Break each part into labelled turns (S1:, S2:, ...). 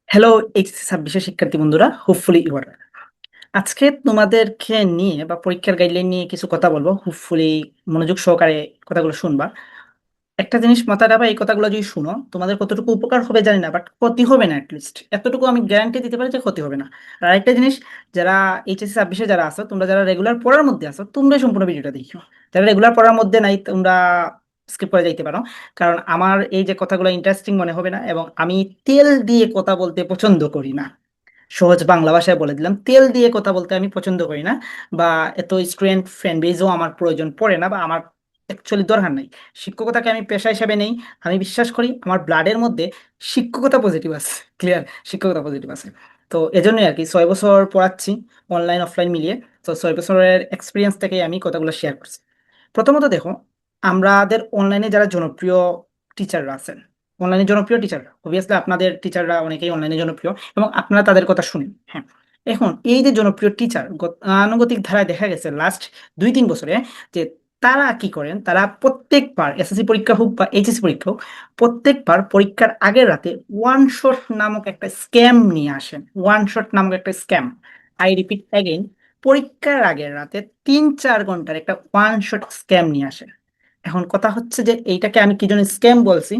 S1: Hello HSC 26 শিক্ষার্থী বন্ধুরা, hopefully you আর। আজকে তোমাদেরকে নিয়ে বা পরীক্ষার গাইডলাইন নিয়ে কিছু কথা বলবো। হোপফুলি মনোযোগ সহকারে কথাগুলো শুনবা। একটা জিনিস মাথায় রাখবা, এই কথাগুলো যদি শুনো তোমাদের কতটুকু উপকার হবে জানি না, বাট ক্ষতি হবে না। অ্যাটলিস্ট এতটুকু আমি গ্যারান্টি দিতে পারি যে ক্ষতি হবে না। আর আরেকটা জিনিস, যারা এইচএসসি 26 যারা আছো, তোমরা যারা রেগুলার পড়ার মধ্যে আছো, তোমরা সম্পূর্ণ ভিডিওটা দেখো। যারা রেগুলার পড়ার মধ্যে নাই, তোমরা স্কিপ করে যাইতে পারো। কারণ আমার এই যে কথাগুলো ইন্টারেস্টিং মনে হবে না, এবং আমি তেল দিয়ে কথা বলতে পছন্দ করি না। সহজ বাংলা ভাষায় বলে দিলাম, তেল দিয়ে কথা বলতে আমি পছন্দ করি না। বা এত স্টুডেন্ট ফ্রেন্ড বেজও আমার প্রয়োজন পড়ে না, বা আমার অ্যাকচুয়ালি দরকার নাই। শিক্ষকতাকে আমি পেশা হিসাবে নেই। আমি বিশ্বাস করি আমার ব্লাডের মধ্যে শিক্ষকতা পজিটিভ আছে। ক্লিয়ার, শিক্ষকতা পজিটিভ আছে। তো এজন্যই আর কি 6 বছর পড়াচ্ছি, অনলাইন অফলাইন মিলিয়ে। তো 6 বছরের এক্সপিরিয়েন্স থেকে আমি কথাগুলো শেয়ার করছি। প্রথমত দেখো, আমাদের অনলাইনে যারা জনপ্রিয় টিচাররা আছেন, অনলাইনে জনপ্রিয় টিচাররা, অবভিয়াসলি আপনাদের টিচাররা অনেকেই অনলাইনে জনপ্রিয়, এবং আপনারা তাদের কথা শুনেন। হ্যাঁ, এখন এই যে জনপ্রিয় টিচার, আনুগতিক ধারায় দেখা গেছে লাস্ট 2-3 বছরে যে তারা কি করেন, তারা প্রত্যেকবার এসএসসি পরীক্ষা হোক বা এইচএসসি পরীক্ষা হোক, প্রত্যেকবার পরীক্ষার আগের রাতে ওয়ান শট নামক একটা স্ক্যাম নিয়ে আসেন। ওয়ান শট নামক একটা স্ক্যাম, আই রিপিট অ্যাগেইন, পরীক্ষার আগের রাতে 3-4 ঘন্টার একটা ওয়ান শট স্ক্যাম নিয়ে আসেন। এখন কথা হচ্ছে যে এইটাকে আমি কি জন্য স্ক্যাম বলছি।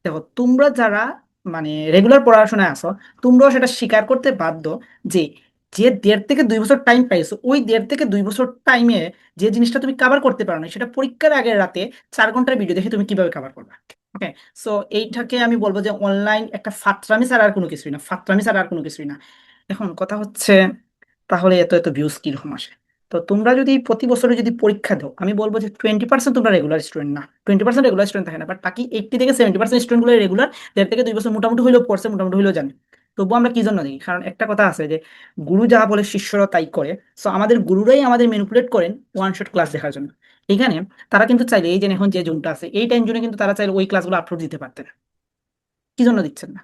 S1: দেখো, তোমরা যারা মানে রেগুলার পড়াশোনায় আসো, তোমরাও সেটা স্বীকার করতে বাধ্য যে যে 1.5 থেকে 2 বছর টাইম পাইছো, ওই 1.5 থেকে 2 বছর টাইমে যে জিনিসটা তুমি কাভার করতে পারো না, সেটা পরীক্ষার আগের রাতে 4 ঘন্টার ভিডিও দেখে তুমি কিভাবে কাভার করবে। ওকে, সো এইটাকে আমি বলবো যে অনলাইন একটা ফাত্রামি ছাড়া আর কোনো কিছুই না, ফাত্রামি ছাড়া আর কোনো কিছুই না। এখন কথা হচ্ছে, তাহলে এত এত ভিউজ কিরকম আসে? তো তোমরা যদি প্রতি বছরে যদি পরীক্ষা দাও, আমি বলবো যে 20% তোমরা রেগুলার স্টুডেন্ট না। 20% রেগুলার স্টুডেন্ট থাকে না, বাট বাকি 80 থেকে 70% স্টুডেন্ট গুলো রেগুলার। 1.5 থেকে 2 বছর মোটামুটি হইলেও পড়ছে, মোটামুটি হইলেও জানে। তবুও আমরা কি জন্য দেখি? কারণ একটা কথা আছে যে গুরু যা বলে শিষ্যরা তাই করে। সো আমাদের গুরুরাই আমাদের ম্যানিপুলেট করেন ওয়ান শট ক্লাস দেখার জন্য। এখানে তারা কিন্তু চাইলে, এই যে এখন যে জোনটা আছে, এই টাইম জোনে কিন্তু তারা চাইলে ওই ক্লাসগুলো আপলোড দিতে পারতেন। কি জন্য দিচ্ছেন না?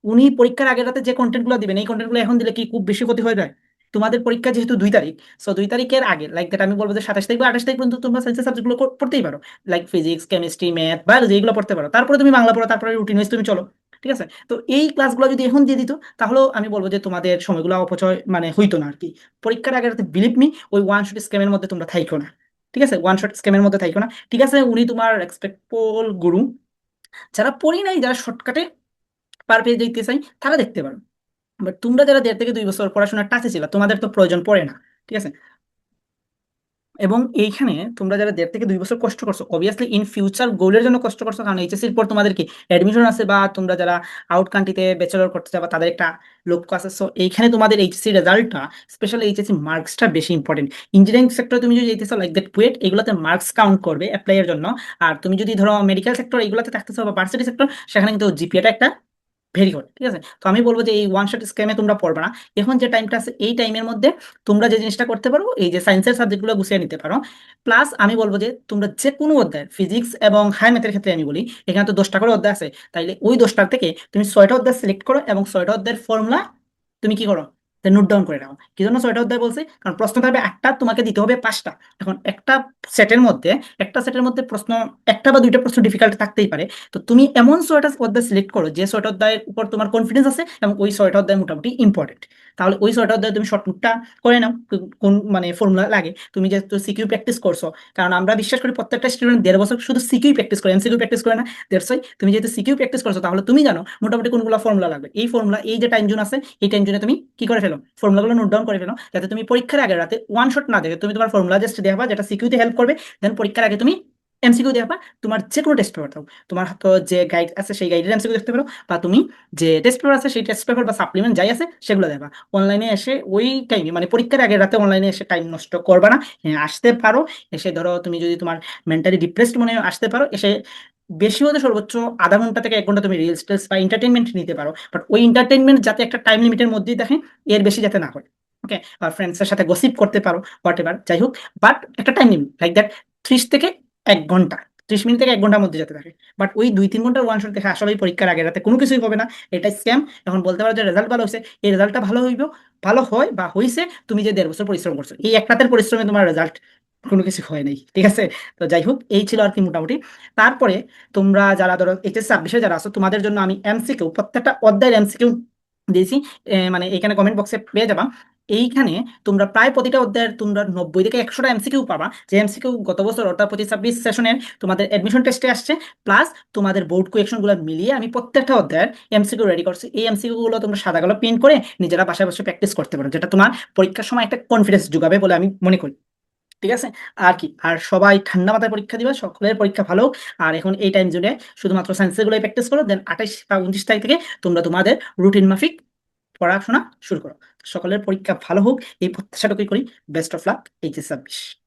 S1: উনি পরীক্ষার আগের রাতে যে কন্টেন্ট গুলো দিবেন, এই কন্টেন্ট গুলো এখন দিলে কি খুব বেশি ক্ষতি হয়ে যায়? তোমাদের পরীক্ষা যেহেতু 2 তারিখ, সো 2 তারিখের আগে, লাইক দ্যাট, আমি বলবো যে 27 তারিখ বা 28 তারিখ পর্যন্ত তোমরা সায়েন্সের সাবজেক্ট গুলো পড়তেই পারো। Like physics, chemistry, math, biology, এগুলো পড়তে পারো। তারপরে তুমি বাংলা পড়ো, তারপরে রুটিন ওয়াইজ তুমি চলো। ঠিক আছে? তো এই ক্লাসগুলো যদি এখন দিয়ে দিত, তাহলেও আমি বলবো যে তোমাদের সময়গুলো অপচয় মানে হইতো না আর কি। পরীক্ষার আগের রাতে বিলিভ মি, ওই ওয়ান শট স্ক্যামের মধ্যে তোমরা থাইকো না। ঠিক আছে? ওয়ান শট স্ক্যামের মধ্যে থাইকো না। ঠিক আছে, উনি তোমার রেসপেক্টফুল গুরু। যারা পড়ি নাই, যারা শর্টকাটে পার পেয়ে দেখতে চাই, তারা দেখতে পারো। বাট তোমরা যারা 1.5 থেকে 2 বছর পড়াশোনার টাচে ছিল, তোমাদের তো প্রয়োজন পড়ে না। ঠিক আছে? এবং এইখানে তোমরা যারা 1.5 থেকে 2 বছর কষ্ট করছো, অবভিয়াসলি ইন ফিউচার গোলের জন্য কষ্ট করছো, কারণ এইচএসসির পর তোমাদের কি অ্যাডমিশন আছে, বা তোমরা যারা আউট কান্ট্রিতে ব্যাচেলর করতে যাবে তাদের একটা লক্ষ্য আছে। সো এইখানে তোমাদের এইচএসসি রেজাল্টটা, স্পেশালি এইচএসসি মার্কসটা বেশি ইম্পর্টেন্ট। ইঞ্জিনিয়ারিং সেক্টরে তুমি যদি যেতেছো, লাইক দ্যাট কুয়েট, এগুলোতে মার্কস কাউন্ট করবে অ্যাপ্লাই এর জন্য। আর তুমি যদি ধরো মেডিকেল সেক্টর এগুলোতে থাকতেছো, বা ভার্সিটি সেক্টর, সেখানে কিন্তু জিপিএটা একটা ভেরি গুড। ঠিক আছে? তো আমি বলবো যে এই ওয়ান শট স্ক্যামে তোমরা পড়বে না। এখন যে টাইমটা আছে, এই টাইমের মধ্যে তোমরা যে জিনিসটা করতে পারো, এই যে সায়েন্সের সাবজেক্টগুলো গুছিয়ে নিতে পারো। প্লাস আমি বলবো যে তোমরা যে কোনো অধ্যায়, ফিজিক্স এবং হাই ম্যাথের ক্ষেত্রে আমি বলি, এখানে তো 10টা করে অধ্যায় আছে, তাইলে ওই 10টার থেকে তুমি 6টা অধ্যায় সিলেক্ট করো, এবং 6টা অধ্যায়ের ফর্মুলা তুমি কি করো, নোট ডাউন করে রাখো। কি জন্য 6টা অধ্যায় বলছি? কারণ প্রশ্ন থাকবে 8টা, তোমাকে দিতে হবে 5টা। এখন সেটের মধ্যে একটা সেটের মধ্যে প্রশ্ন, একটা বা দুইটা প্রশ্ন ডিফিকাল্ট থাকতেই পারে। তো তুমি এমন 6টা অধ্যায় সিলেক্ট করো যে 6টা অধ্যায়ের উপর তোমার কনফিডেন্স আছে, এবং ওই 6টা অধ্যায় মোটামুটি ইম্পর্টেন্ট। তাহলে ওই 6টা অধ্যায় তুমি শর্ট নোটটা করে নাও। কোন মানে ফর্মুলা লাগে, তুমি যেহেতু সিকিউ প্র্যাকটিস করছো, কারণ আমরা বিশ্বাস করি প্রত্যেকটা স্টুডেন্ট 1.5 বছর শুধু সিকিউ প্র্যাকটিস করে, এমসিকিউ প্র্যাকটিস করে না। দ্যাটস ওয়াই তুমি যেহেতু সিকিউ প্র্যাকটিস করছো, তাহলে তুমি জানো মোটামুটি কোনগুলো ফর্মুলা লাগবে। এই ফর্মুলা, এই যে টাইম জোন আছে, এই টাইম জোনে তুমি কি করে ফেলো, ফর্মুলাগুলো নোট ডাউন করে ফেলো, যাতে তুমি পরীক্ষার আগে রাতে ওয়ান শট না দেখে তুমি তোমার ফর্মুলা জাস্ট দেখবা, যেটা সিকিউতে হেল্প করবে। দেন পরীক্ষার আগে তুমি এমসিকিউ দেখবা। তোমার যে কোনো টেস্ট পেপার দাও, তোমার হাতে যে গাইড আছে সেই গাইডের এমসিকিউ দেখতে পারো, বা তুমি যে টেস্ট পেপার আছে সেই টেস্ট পেপার বা সাপ্লিমেন্ট যাই আছে সেগুলো দেখবা। অনলাইনে এসে ওই টাইমে মানে পরীক্ষার আগে রাতে অনলাইনে এসে টাইম নষ্ট করবা না। হ্যাঁ, আসতে পারো। এসে ধরো তুমি যদি তোমার মেন্টালি ডিপ্রেসড মনে হয়, আসতে পারো। এসে বেশি হতে সর্বোচ্চ আধা ঘন্টা থেকে 1 ঘন্টা তুমি রিলস টিলস বা এন্টারটেনমেন্ট নিতে পারো, বাট ওই এন্টারটেনমেন্ট যাতে একটা টাইম লিমিটের মধ্যেই থাকে, এর বেশি যাতে না হয়। ওকে, আর ফ্রেন্ডসের সাথে গসিপ করতে পারো, হোয়াট এভার, যাই হোক। বাট একটা টাইম লিমিট, লাইক দ্যাট 30 থেকে 1 ঘন্টা, 30 মিনিট থেকে 1 ঘন্টার মধ্যে যাতে থাকে। বাট ওই 2-3 ঘন্টার ওয়ান শট দেখে আসলে পরীক্ষার আগে রাতে কোনো কিছুই হবে না। এটা স্ক্যাম। এখন বলতে পারো যে রেজাল্ট ভালো হয়েছে, এই রেজাল্টটা ভালো হইব, ভালো হয় বা হয়েছে তুমি যে 1.5 বছর পরিশ্রম করছো, এই এক রাতের পরিশ্রমে তোমার রেজাল্ট কোনো কিছু হয় নাই। ঠিক আছে? তো যাই হোক, এই ছিল আর কি মোটামুটি। তারপরে তোমরা যারা ধরো এইচএস 26 যারা আছো, তোমাদের জন্য আমি এমসিকিউ, প্রত্যেকটা অধ্যায়ের এমসিকিউ দিয়েছি, মানে এখানে কমেন্ট বক্সে পেয়ে যাবা। এইখানে তোমরা প্রায় প্রতিটা অধ্যায়ের তোমরা 90 থেকে 100টা এমসিকিউ পাবা, যে এমসিকিউ গত বছর অর্থাৎ 25-26 সেশনের তোমাদের অ্যাডমিশন টেস্টে আসছে, প্লাস তোমাদের বোর্ড কোয়েকশনগুলো মিলিয়ে আমি প্রত্যেকটা অধ্যায়ের এমসিকিউ রেডি করছি। এই এমসিকিউ গুলো তোমরা সাদা কালো প্রিন্ট করে নিজেরা বাসায় বসে প্র্যাকটিস করতে পারো, যেটা তোমার পরীক্ষার সময় একটা কনফিডেন্স যোগাবে বলে আমি মনে করি। ঠিক আছে? আর কি, আর সবাই ঠান্ডা মাথায় পরীক্ষা দিবা, সকলের পরীক্ষা ভালো হোক। আর এখন এই টাইম জুড়ে শুধুমাত্র সায়েন্সের গুলোই প্র্যাকটিস করো, দেন 28 বা 29 তারিখ থেকে তোমরা তোমাদের রুটিন মাফিক পড়াশোনা শুরু করো। সকলের পরীক্ষা ভালো হোক এই প্রত্যাশাটুকুই করি। Best of luck HS 26।